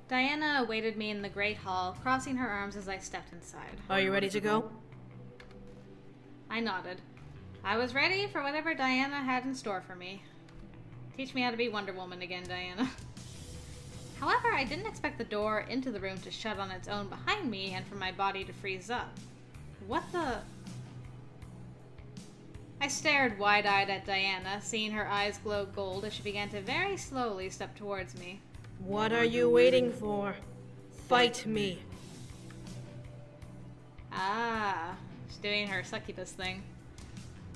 Diana awaited me in the great hall, crossing her arms as I stepped inside. Are you ready to go? I nodded. I was ready for whatever Diana had in store for me. Teach me how to be Wonder Woman again, Diana. However, I didn't expect the door into the room to shut on its own behind me and for my body to freeze up. What the... I stared wide-eyed at Diana, seeing her eyes glow gold as she began to very slowly step towards me. What are you waiting for? Fight me. Ah, she's doing her succubus thing.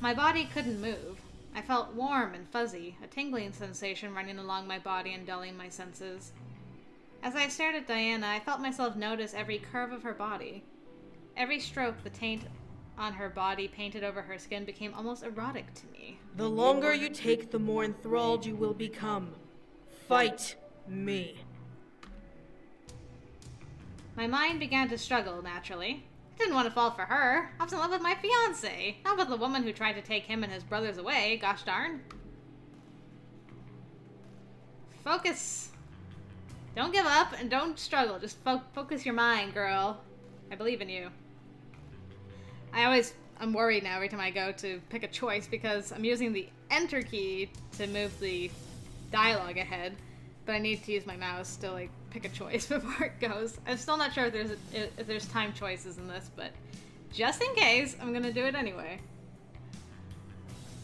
My body couldn't move. I felt warm and fuzzy, a tingling sensation running along my body and dulling my senses. As I stared at Diana, I felt myself notice every curve of her body. Every stroke the taint on her body painted over her skin became almost erotic to me. The longer you take, the more enthralled you will become. Fight me. My mind began to struggle, naturally. I didn't want to fall for her. I was in love with my fiancé, not with the woman who tried to take him and his brothers away, gosh darn. Focus. Don't give up and don't struggle. Just focus your mind, girl. I believe in you. I'm worried now every time I go to pick a choice because I'm using the enter key to move the dialogue ahead, but I need to use my mouse to like pick a choice before it goes. I'm still not sure if there's time choices in this, but just in case, I'm gonna do it anyway.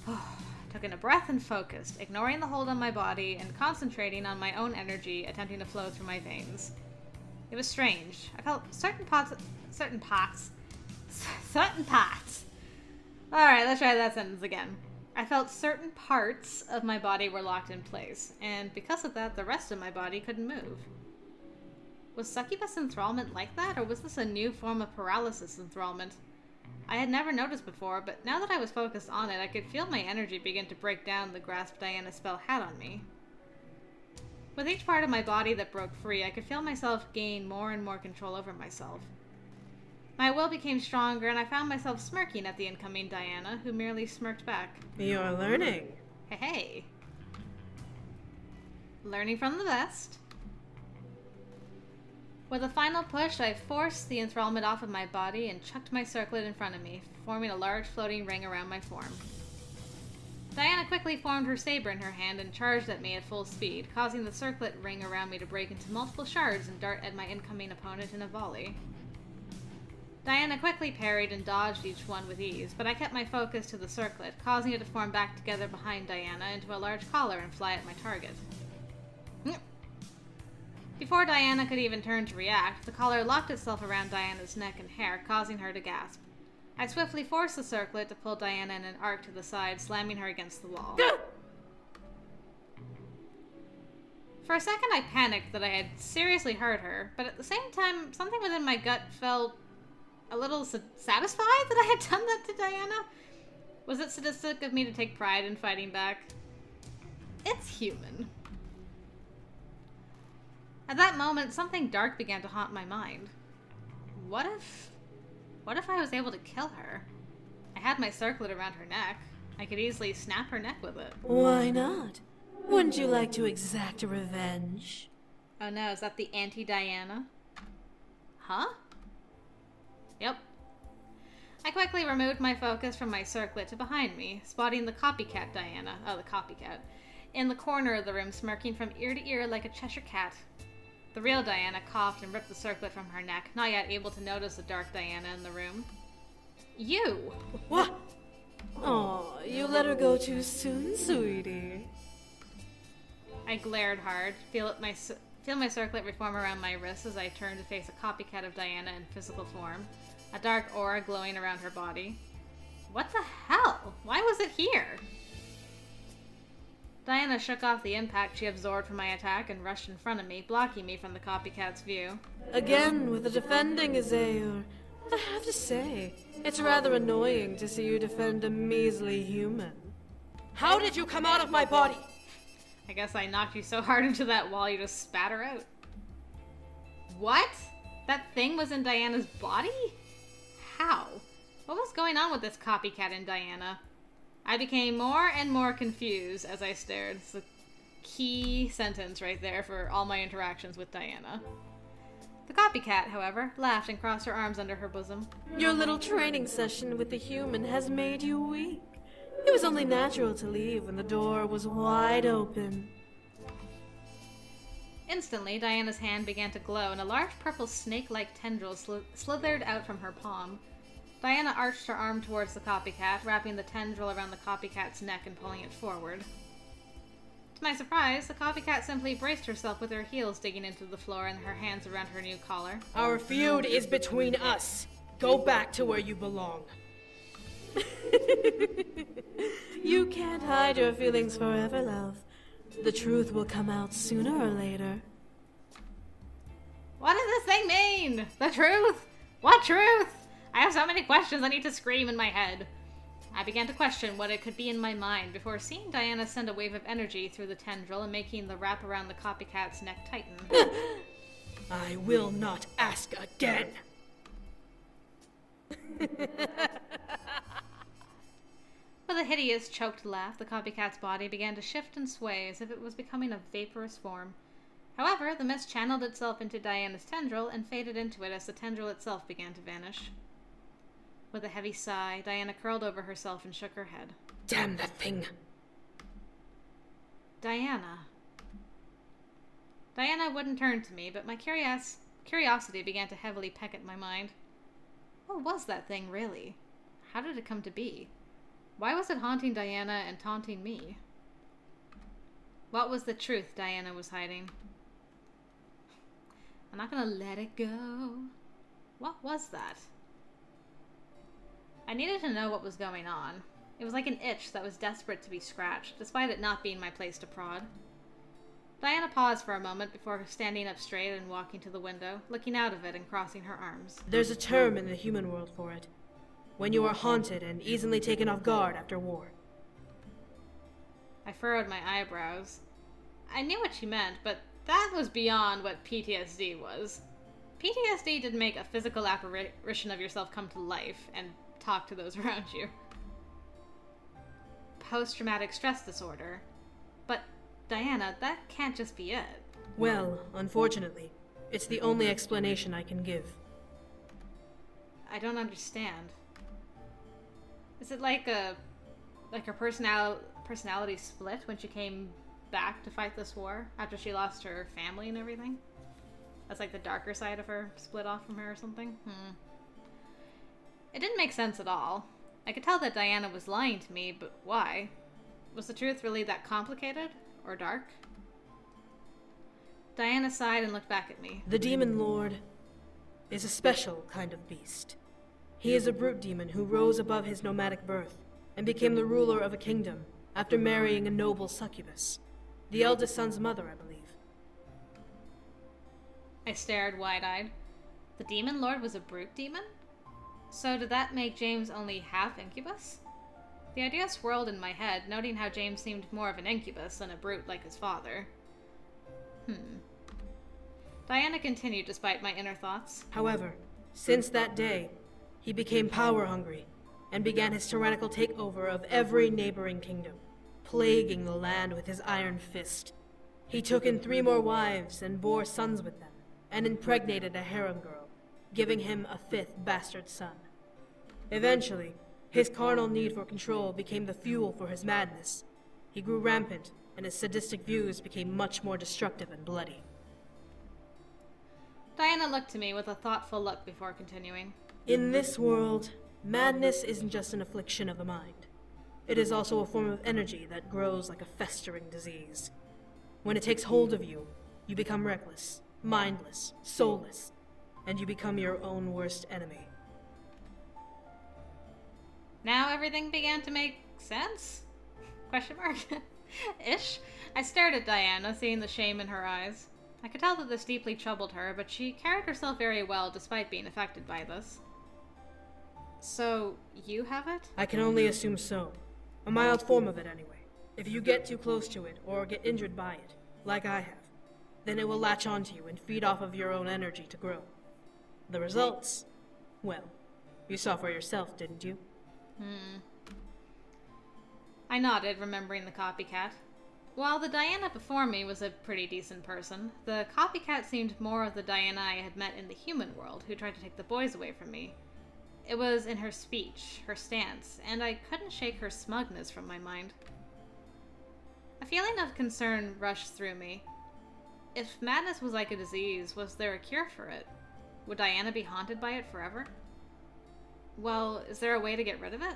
Took in a breath and focused, ignoring the hold on my body and concentrating on my own energy attempting to flow through my veins. It was strange. I felt certain parts. Alright, let's try that sentence again. I felt certain parts of my body were locked in place, and because of that, the rest of my body couldn't move. Was succubus enthrallment like that, or was this a new form of paralysis enthrallment? I had never noticed before, but now that I was focused on it, I could feel my energy begin to break down the grasp Diana's spell had on me. With each part of my body that broke free, I could feel myself gain more and more control over myself. My will became stronger, and I found myself smirking at the incoming Diana, who merely smirked back. You're learning. Hey, hey. Learning from the best. With a final push, I forced the enthrallment off of my body and chucked my circlet in front of me, forming a large floating ring around my form. Diana quickly formed her saber in her hand and charged at me at full speed, causing the circlet ring around me to break into multiple shards and dart at my incoming opponent in a volley. Diana quickly parried and dodged each one with ease, but I kept my focus to the circlet, causing it to form back together behind Diana into a large collar and fly at my target. Before Diana could even turn to react, the collar locked itself around Diana's neck and hair, causing her to gasp. I swiftly forced the circlet to pull Diana in an arc to the side, slamming her against the wall. For a second I panicked that I had seriously hurt her, but at the same time, something within my gut felt a little satisfied that I had done that to Diana. Was it sadistic of me to take pride in fighting back? It's human. At that moment, something dark began to haunt my mind. What if I was able to kill her? I had my circlet around her neck. I could easily snap her neck with it. Why not? Wouldn't you like to exact revenge? Oh no, is that the anti-Diana? Huh? Yep. I quickly removed my focus from my circlet to behind me, spotting the copycat Diana, the copycat, in the corner of the room, smirking from ear to ear like a Cheshire cat. The real Diana coughed and ripped the circlet from her neck, not yet able to notice the dark Diana in the room. You! What? Oh, you let her go too soon, sweetie. I glared hard, feel my circlet reform around my wrist as I turned to face a copycat of Diana in physical form, a dark aura glowing around her body. What the hell? Why was it here? Diana shook off the impact she absorbed from my attack and rushed in front of me, blocking me from the copycat's view. Again, with the defending, Azayor. I have to say, it's rather annoying to see you defend a measly human. How did you come out of my body? I guess I knocked you so hard into that wall you just spat her out. What? That thing was in Diana's body? How? What was going on with this copycat in Diana? I became more and more confused as I stared. So key sentence right there for all my interactions with Diana. The copycat, however, laughed and crossed her arms under her bosom. Your little training session with the human has made you weak. It was only natural to leave when the door was wide open. Instantly, Diana's hand began to glow, and a large purple snake-like tendril slithered out from her palm. Diana arched her arm towards the copycat, wrapping the tendril around the copycat's neck and pulling it forward. To my surprise, the copycat simply braced herself with her heels digging into the floor and her hands around her new collar. Our feud is between us. Go back to where you belong. You can't hide your feelings forever, love. The truth will come out sooner or later. What does this thing mean? The truth? What truth? I have so many questions I need to scream in my head. I began to question what it could be in my mind before seeing Diana send a wave of energy through the tendril and making the wrap around the copycat's neck tighten. I will not ask again. With a hideous, choked laugh, the copycat's body began to shift and sway as if it was becoming a vaporous form. However, the mist channeled itself into Diana's tendril and faded into it as the tendril itself began to vanish. With a heavy sigh, Diana curled over herself and shook her head. Damn that thing. Diana. Diana wouldn't turn to me, but my curiosity began to heavily peck at my mind. What was that thing, really? How did it come to be? Why was it haunting Diana and taunting me? What was the truth Diana was hiding? I'm not gonna let it go. What was that? I needed to know what was going on. It was like an itch that was desperate to be scratched, despite it not being my place to prod. Diana paused for a moment before standing up straight and walking to the window, looking out of it and crossing her arms. There's a term in the human world for it. When you are haunted and easily taken off guard after war. I furrowed my eyebrows. I knew what she meant, but that was beyond what PTSD was. PTSD didn't make a physical apparition of yourself come to life and talk to those around you. Post-traumatic stress disorder. But, Diana, that can't just be it. Well, unfortunately, it's the only explanation I can give. I don't understand. Is it like her personality split when she came back to fight this war after she lost her family and everything? That's like the darker side of her split off from her or something? It didn't make sense at all. I could tell that Diana was lying to me, but why? Was the truth really that complicated? Or dark? Diana sighed and looked back at me. The Demon Lord is a special kind of beast. He is a brute demon who rose above his nomadic birth and became the ruler of a kingdom after marrying a noble succubus. The eldest son's mother, I believe. I stared wide-eyed. The Demon Lord was a brute demon? So did that make James only half incubus? The idea swirled in my head, noting how James seemed more of an incubus than a brute like his father. Diana continued despite my inner thoughts. However, since that day, he became power-hungry and began his tyrannical takeover of every neighboring kingdom, plaguing the land with his iron fist. He took in 3 more wives and bore sons with them, and impregnated a harem girl, giving him a 5th bastard son. Eventually, his carnal need for control became the fuel for his madness. He grew rampant, and his sadistic views became much more destructive and bloody. Diana looked to me with a thoughtful look before continuing. In this world, madness isn't just an affliction of the mind. It is also a form of energy that grows like a festering disease. When it takes hold of you, you become reckless, mindless, soulless, and you become your own worst enemy. Now everything began to make sense? Question mark? Ish. I stared at Diana, seeing the shame in her eyes. I could tell that this deeply troubled her, but she carried herself very well despite being affected by this. So, you have it? I can only assume so. A mild form of it, anyway. If you get too close to it, or get injured by it, like I have, then it will latch onto you and feed off of your own energy to grow. The results? Well, you saw for yourself, didn't you? I nodded, remembering the copycat. While the Diana before me was a pretty decent person, the copycat seemed more of the Diana I had met in the human world who tried to take the boys away from me. It was in her speech, her stance, and I couldn't shake her smugness from my mind. A feeling of concern rushed through me. If madness was like a disease, was there a cure for it? Would Diana be haunted by it forever? Well, is there a way to get rid of it?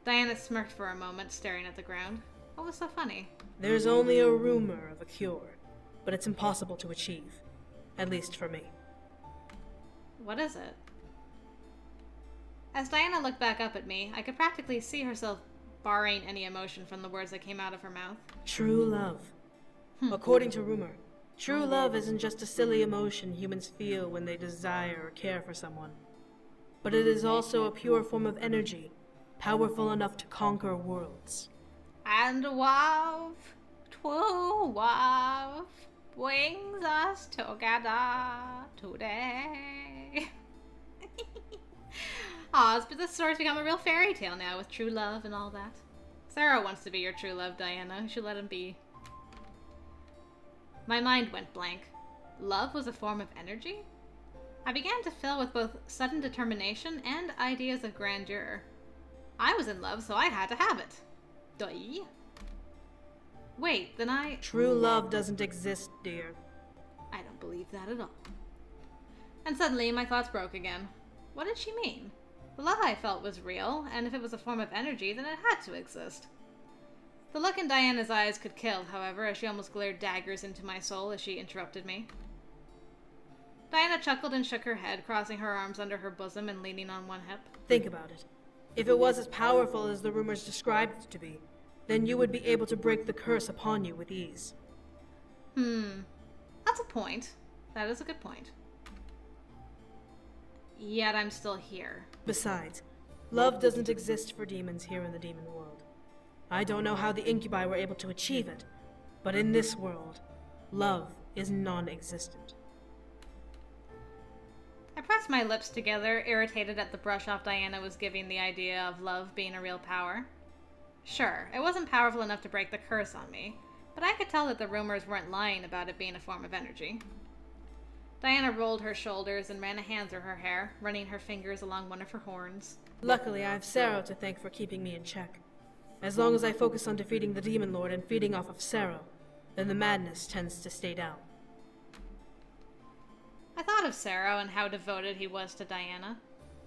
Diana smirked for a moment, staring at the ground. What was so funny? There's only a rumor of a cure, but it's impossible to achieve. At least for me. What is it? As Diana looked back up at me, I could practically see herself barring any emotion from the words that came out of her mouth. True love. According to rumor, true love isn't just a silly emotion humans feel when they desire or care for someone. But it is also a pure form of energy, powerful enough to conquer worlds. And love, true love, brings us together today. Aw, this story's become a real fairy tale now with true love and all that. Sarah wants to be your true love, Diana. You should let him be. My mind went blank. Love was a form of energy? I began to fill with both sudden determination and ideas of grandeur. I was in love, so I had to have it. Duh. Wait, then True love doesn't exist, dear. I don't believe that at all. And suddenly, my thoughts broke again. What did she mean? The love I felt was real, and if it was a form of energy, then it had to exist. The look in Diana's eyes could kill, however, as she almost glared daggers into my soul as she interrupted me. Diana chuckled and shook her head, crossing her arms under her bosom and leaning on one hip. Think about it. If it was as powerful as the rumors described it to be, then you would be able to break the curse upon you with ease. That's a point. That is a good point. Yet I'm still here. Besides, love doesn't exist for demons here in the demon world. I don't know how the incubi were able to achieve it, but in this world, love is non-existent. I pressed my lips together, irritated at the brush-off Diana was giving the idea of love being a real power. Sure, it wasn't powerful enough to break the curse on me, but I could tell that the rumors weren't lying about it being a form of energy. Diana rolled her shoulders and ran a hand through her hair, running her fingers along one of her horns. Luckily, I have Sero to thank for keeping me in check. As long as I focus on defeating the Demon Lord and feeding off of Sero, then the madness tends to stay down. I thought of Sero and how devoted he was to Diana.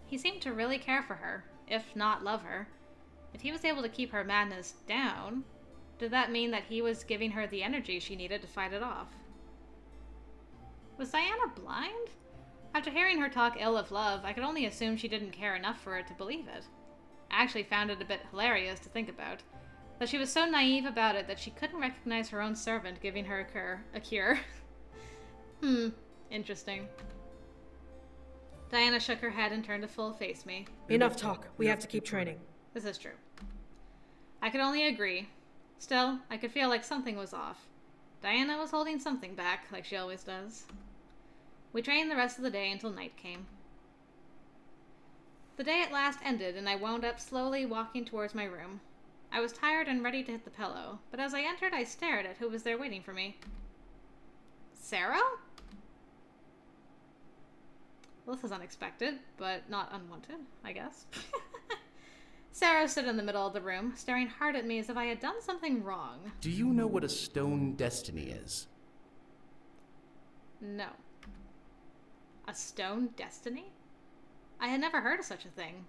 He seemed to really care for her, if not love her. If he was able to keep her madness down, did that mean that he was giving her the energy she needed to fight it off? Was Diana blind? After hearing her talk ill of love, I could only assume she didn't care enough for it to believe it. I actually found it a bit hilarious to think about, that she was so naive about it that she couldn't recognize her own servant giving her a cure. Interesting. Diana shook her head and turned to full face me. Enough talk. We have to keep training. This is true. I could only agree. Still, I could feel like something was off. Diana was holding something back, like she always does. We trained the rest of the day until night came. The day at last ended, and I wound up slowly walking towards my room. I was tired and ready to hit the pillow, but as I entered, I stared at who was there waiting for me. Sarah? Well, this is unexpected, but not unwanted, I guess. Sarah stood in the middle of the room, staring hard at me as if I had done something wrong. Do you know what a stone destiny is? No. A stone destiny? I had never heard of such a thing.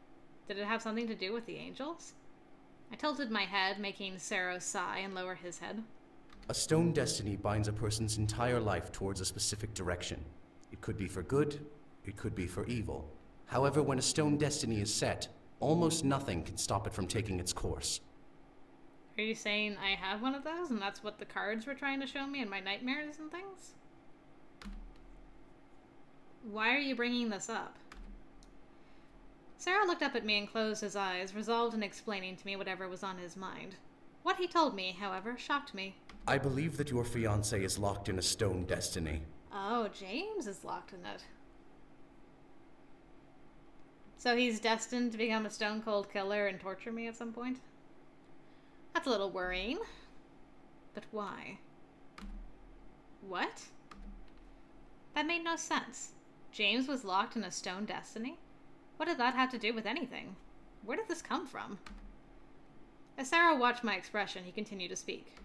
Did it have something to do with the angels? I tilted my head, making Sarah sigh and lower his head. A stone destiny binds a person's entire life towards a specific direction. It could be for good, it could be for evil. However, when a stone destiny is set, almost nothing can stop it from taking its course. Are you saying I have one of those, and that's what the cards were trying to show me in my nightmares and things? Why are you bringing this up? Sarah looked up at me and closed his eyes, resolved in explaining to me whatever was on his mind. What he told me, however, shocked me. I believe that your fiancé is locked in a stone destiny. Oh, James is locked in it. So he's destined to become a stone-cold killer and torture me at some point? That's a little worrying. But why? What? That made no sense. James was locked in a stone destiny? What did that have to do with anything? Where did this come from? As Sarah watched my expression, he continued to speak.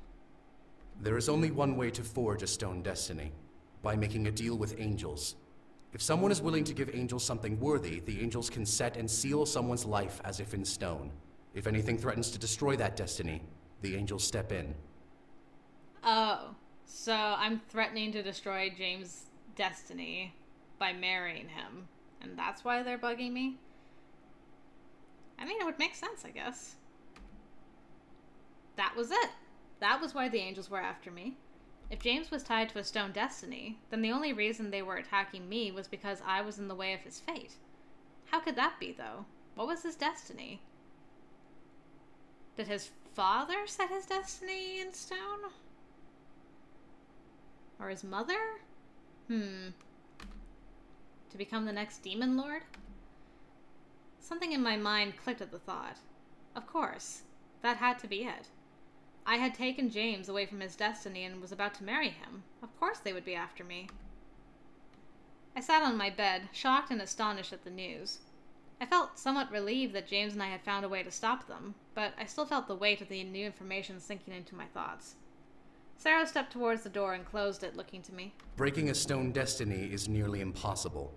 There is only one way to forge a stone destiny, by making a deal with angels. If someone is willing to give angels something worthy, the angels can set and seal someone's life as if in stone. If anything threatens to destroy that destiny, the angels step in. Oh, so I'm threatening to destroy James' destiny by marrying him, and that's why they're bugging me? I mean, it would make sense, I guess. That was it. That was why the angels were after me. If James was tied to a stone destiny, then the only reason they were attacking me was because I was in the way of his fate. How could that be, though? What was his destiny? Did his father set his destiny in stone? Or his mother? To become the next demon lord? Something in my mind clicked at the thought. Of course, that had to be it. I had taken James away from his destiny and was about to marry him. Of course they would be after me. I sat on my bed, shocked and astonished at the news. I felt somewhat relieved that James and I had found a way to stop them, but I still felt the weight of the new information sinking into my thoughts. Sarah stepped towards the door and closed it, looking to me. Breaking a stone destiny is nearly impossible.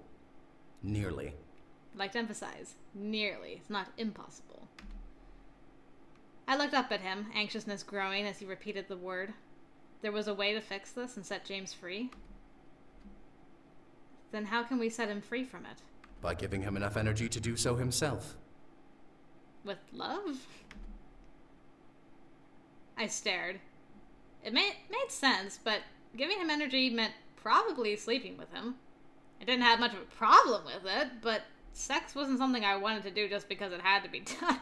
Nearly. I'd like to emphasize, nearly. It's not impossible. I looked up at him, anxiousness growing as he repeated the word. There was a way to fix this and set James free? Then how can we set him free from it? By giving him enough energy to do so himself. With love? I stared. It made sense, but giving him energy meant probably sleeping with him. I didn't have much of a problem with it, but sex wasn't something I wanted to do just because it had to be done.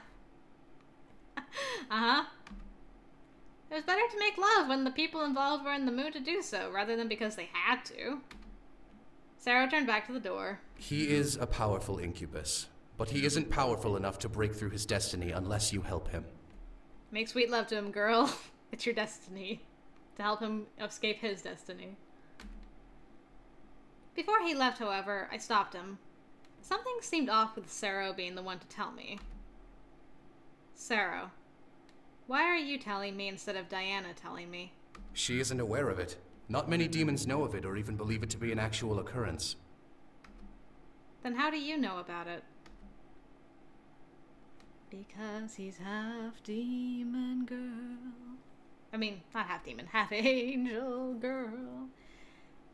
It was better to make love when the people involved were in the mood to do so, rather than because they had to. Sarah turned back to the door. He is a powerful incubus, but he isn't powerful enough to break through his destiny unless you help him. Make sweet love to him, girl. It's your destiny. To help him escape his destiny. Before he left, however, I stopped him. Something seemed off with Sarah being the one to tell me. Sarah, why are you telling me instead of Diana telling me? She isn't aware of it. Not many demons know of it or even believe it to be an actual occurrence. Then how do you know about it? Because he's half demon girl. I mean, not half demon, half angel girl.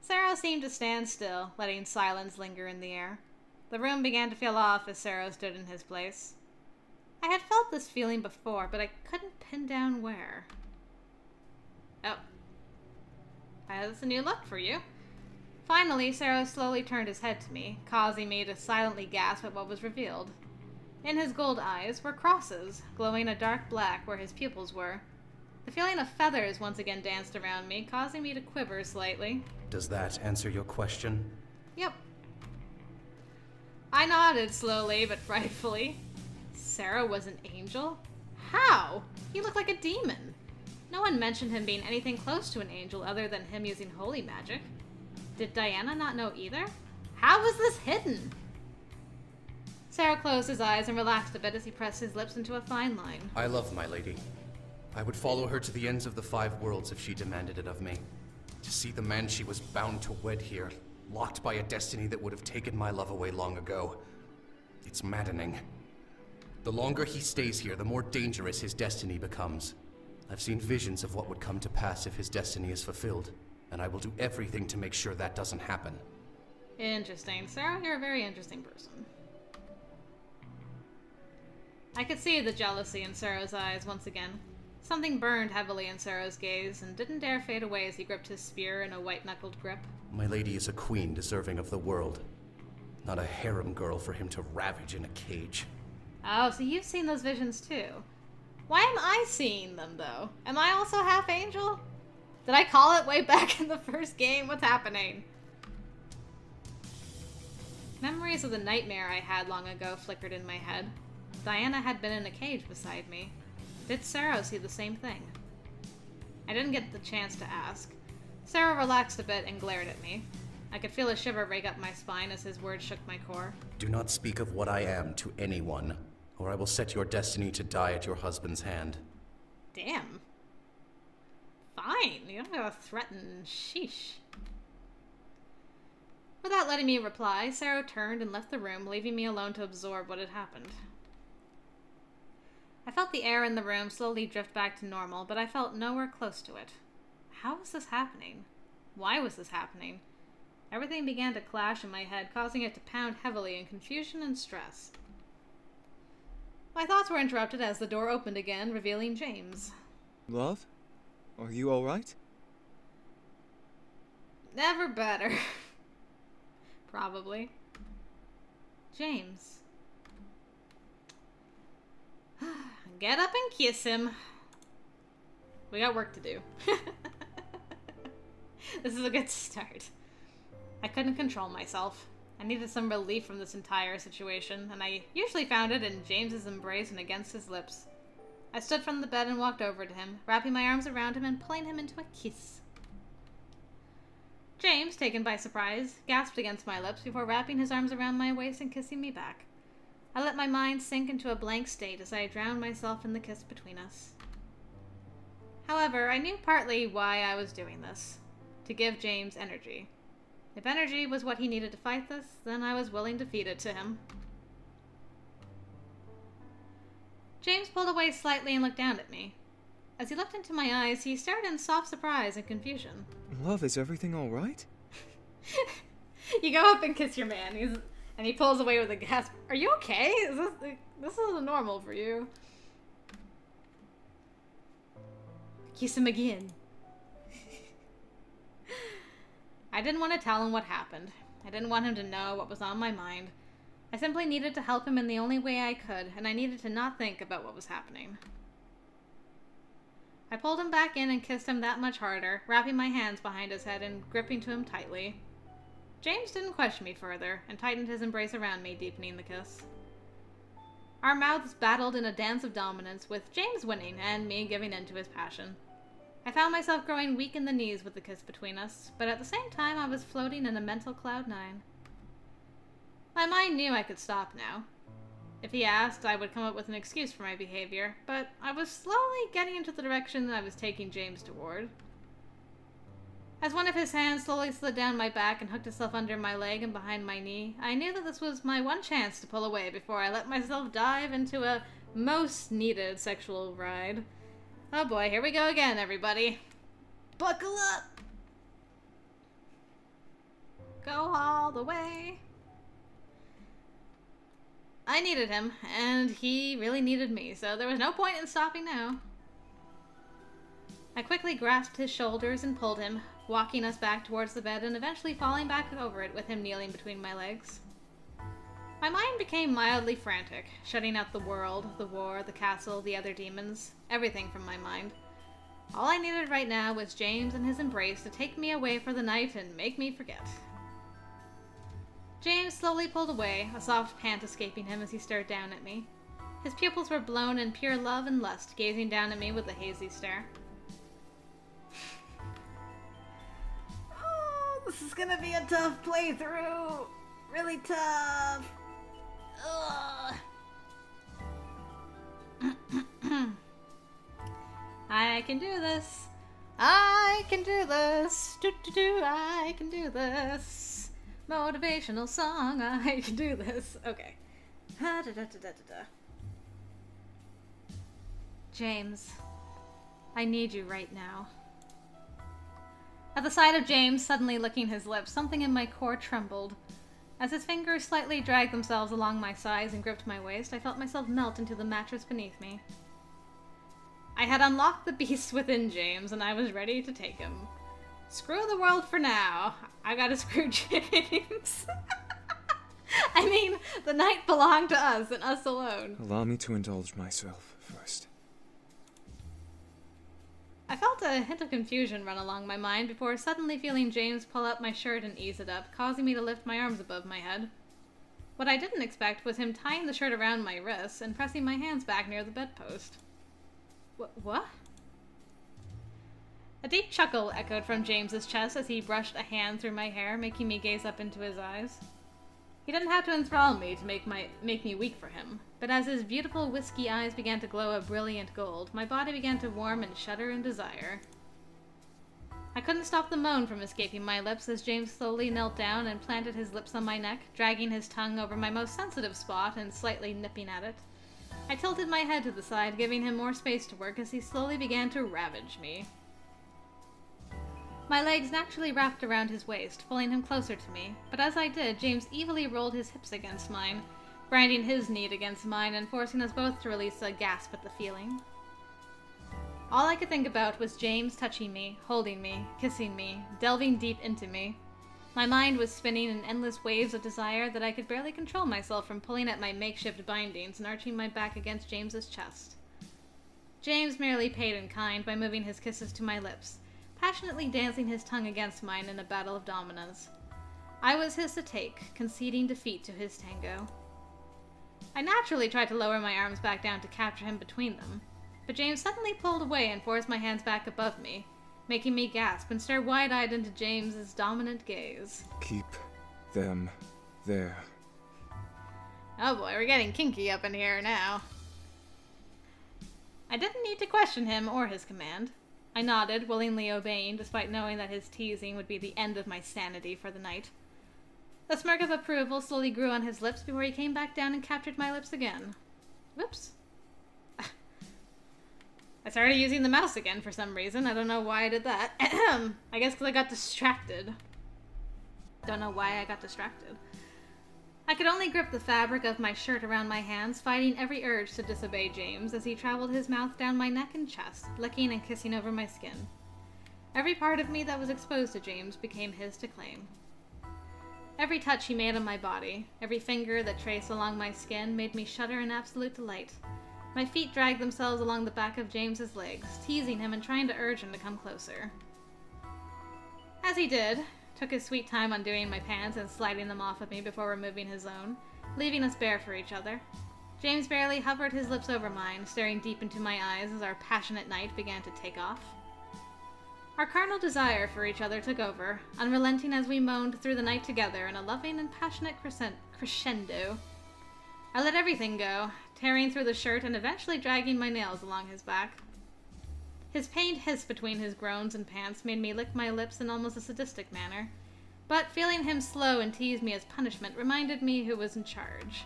Sarah seemed to stand still, letting silence linger in the air. The room began to feel off as Sarah stood in his place. I had felt this feeling before, but I couldn't pin down where. Oh. That's a new look for you. Finally, Sarah slowly turned his head to me, causing me to silently gasp at what was revealed. In his gold eyes were crosses, glowing a dark black where his pupils were. The feeling of feathers once again danced around me, causing me to quiver slightly. Does that answer your question? Yep. I nodded slowly but frightfully. Sarah was an angel? How? He looked like a demon. No one mentioned him being anything close to an angel other than him using holy magic. Did Diana not know either? How was this hidden? Sarah closed his eyes and relaxed a bit as he pressed his lips into a fine line. I love my lady. I would follow her to the ends of the 5 worlds if she demanded it of me. To see the man she was bound to wed here, locked by a destiny that would have taken my love away long ago. It's maddening. The longer he stays here, the more dangerous his destiny becomes. I've seen visions of what would come to pass if his destiny is fulfilled, and I will do everything to make sure that doesn't happen. Interesting. Sarah, you're a very interesting person. I could see the jealousy in Sarah's eyes once again. Something burned heavily in Sarah's gaze and didn't dare fade away as he gripped his spear in a white-knuckled grip. My lady is a queen deserving of the world, not a harem girl for him to ravage in a cage. Oh, so you've seen those visions too. Why am I seeing them, though? Am I also half angel? Did I call it way back in the first game? What's happening? Memories of the nightmare I had long ago flickered in my head. Diana had been in a cage beside me. Did Sarah see the same thing? I didn't get the chance to ask. Sarah relaxed a bit and glared at me. I could feel a shiver rake up my spine as his words shook my core. Do not speak of what I am to anyone, or I will set your destiny to die at your husband's hand. Damn. Fine, you don't gotta threaten. Sheesh. Without letting me reply, Sarah turned and left the room, leaving me alone to absorb what had happened. I felt the air in the room slowly drift back to normal, but I felt nowhere close to it. How was this happening? Why was this happening? Everything began to clash in my head, causing it to pound heavily in confusion and stress. My thoughts were interrupted as the door opened again, revealing James. Love? Are you alright? Never better. Probably. James. Get up and kiss him. We got work to do. This is a good start. I couldn't control myself. I needed some relief from this entire situation, and I usually found it in James's embrace and against his lips. I stood from the bed and walked over to him, wrapping my arms around him and pulling him into a kiss. James, taken by surprise, gasped against my lips before wrapping his arms around my waist and kissing me back. I let my mind sink into a blank state as I drowned myself in the kiss between us. However, I knew partly why I was doing this. To give James energy. If energy was what he needed to fight this, then I was willing to feed it to him. James pulled away slightly and looked down at me. As he looked into my eyes, he stared in soft surprise and confusion. Love, is everything alright? You go up and kiss your man, and he pulls away with a gasp. Are you okay? This is normal for you. Kiss him again. I didn't want to tell him what happened. I didn't want him to know what was on my mind. I simply needed to help him in the only way I could, and I needed to not think about what was happening. I pulled him back in and kissed him that much harder, wrapping my hands behind his head and gripping to him tightly. James didn't question me further, and tightened his embrace around me, deepening the kiss. Our mouths battled in a dance of dominance, with James winning and me giving in to his passion. I found myself growing weak in the knees with the kiss between us, but at the same time I was floating in a mental cloud nine. My mind knew I could stop now. If he asked, I would come up with an excuse for my behavior, but I was slowly getting into the direction I was taking James toward. As one of his hands slowly slid down my back and hooked itself under my leg and behind my knee, I knew that this was my one chance to pull away before I let myself dive into a most needed sexual ride. Oh boy, here we go again, everybody. Buckle up! Go all the way. I needed him, and he really needed me, so there was no point in stopping now. I quickly grasped his shoulders and pulled him, walking us back towards the bed and eventually falling back over it with him kneeling between my legs. My mind became mildly frantic, shutting out the world, the war, the castle, the other demons, everything from my mind. All I needed right now was James and his embrace to take me away for the night and make me forget. James slowly pulled away, a soft pant escaping him as he stared down at me. His pupils were blown in pure love and lust, gazing down at me with a hazy stare. Oh, this is gonna be a tough playthrough! Really tough! Ugh. I can do this! I can do this! I can do this! Motivational song, I can do this. Okay. James, I need you right now. At the sight of James suddenly licking his lips, something in my core trembled. As his fingers slightly dragged themselves along my sides and gripped my waist, I felt myself melt into the mattress beneath me. I had unlocked the beast within James, and I was ready to take him. Screw the world for now. I gotta screw James. I mean, the night belonged to us and us alone. Allow me to indulge myself first. I felt a hint of confusion run along my mind before suddenly feeling James pull up my shirt and ease it up, causing me to lift my arms above my head. What I didn't expect was him tying the shirt around my wrists and pressing my hands back near the bedpost. What? A deep chuckle echoed from James's chest as he brushed a hand through my hair, making me gaze up into his eyes. He didn't have to enthrall me to make me weak for him, but as his beautiful whiskey eyes began to glow a brilliant gold, my body began to warm and shudder in desire. I couldn't stop the moan from escaping my lips as James slowly knelt down and planted his lips on my neck, dragging his tongue over my most sensitive spot and slightly nipping at it. I tilted my head to the side, giving him more space to work as he slowly began to ravage me. My legs naturally wrapped around his waist, pulling him closer to me, but as I did, James evilly rolled his hips against mine, grinding his knee against mine and forcing us both to release a gasp at the feeling. All I could think about was James touching me, holding me, kissing me, delving deep into me. My mind was spinning in endless waves of desire that I could barely control myself from pulling at my makeshift bindings and arching my back against James's chest. James merely paid in kind by moving his kisses to my lips, passionately dancing his tongue against mine in a battle of dominance. I was his to take, conceding defeat to his tango. I naturally tried to lower my arms back down to capture him between them, but James suddenly pulled away and forced my hands back above me, making me gasp and stare wide-eyed into James's dominant gaze. Keep them there. Oh boy, we're getting kinky up in here now. I didn't need to question him or his command. I nodded, willingly obeying, despite knowing that his teasing would be the end of my sanity for the night. The smirk of approval slowly grew on his lips before he came back down and captured my lips again. Whoops. I started using the mouse again for some reason. I don't know why I did that. I guess because I got distracted. Don't know why I got distracted. I could only grip the fabric of my shirt around my hands, fighting every urge to disobey James as he traveled his mouth down my neck and chest, licking and kissing over my skin. Every part of me that was exposed to James became his to claim. Every touch he made on my body, every finger that traced along my skin made me shudder in absolute delight. My feet dragged themselves along the back of James's legs, teasing him and trying to urge him to come closer. As he did, took his sweet time undoing my pants and sliding them off of me before removing his own, leaving us bare for each other. James barely hovered his lips over mine, staring deep into my eyes as our passionate night began to take off. Our carnal desire for each other took over, unrelenting as we moaned through the night together in a loving and passionate crescendo. I let everything go, tearing through the shirt and eventually dragging my nails along his back. His pained hiss between his groans and pants made me lick my lips in almost a sadistic manner, but feeling him slow and tease me as punishment reminded me who was in charge.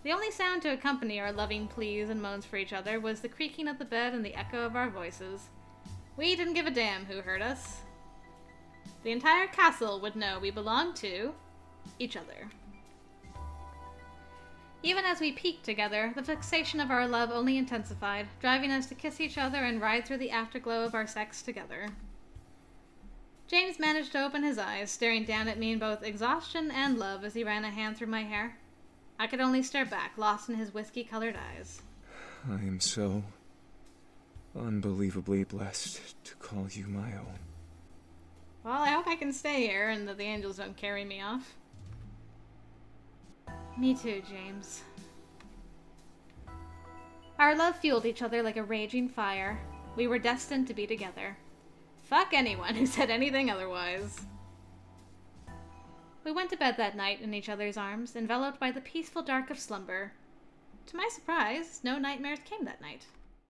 The only sound to accompany our loving pleas and moans for each other was the creaking of the bed and the echo of our voices. We didn't give a damn who heard us. The entire castle would know we belonged to each other. Even as we peaked together, the fixation of our love only intensified, driving us to kiss each other and ride through the afterglow of our sex together. James managed to open his eyes, staring down at me in both exhaustion and love as he ran a hand through my hair. I could only stare back, lost in his whiskey-colored eyes. I am so unbelievably blessed to call you my own. Well, I hope I can stay here and that the angels don't carry me off. Me too, James. Our love fueled each other like a raging fire. We were destined to be together. Fuck anyone who said anything otherwise. We went to bed that night in each other's arms, enveloped by the peaceful dark of slumber. To my surprise, no nightmares came that night.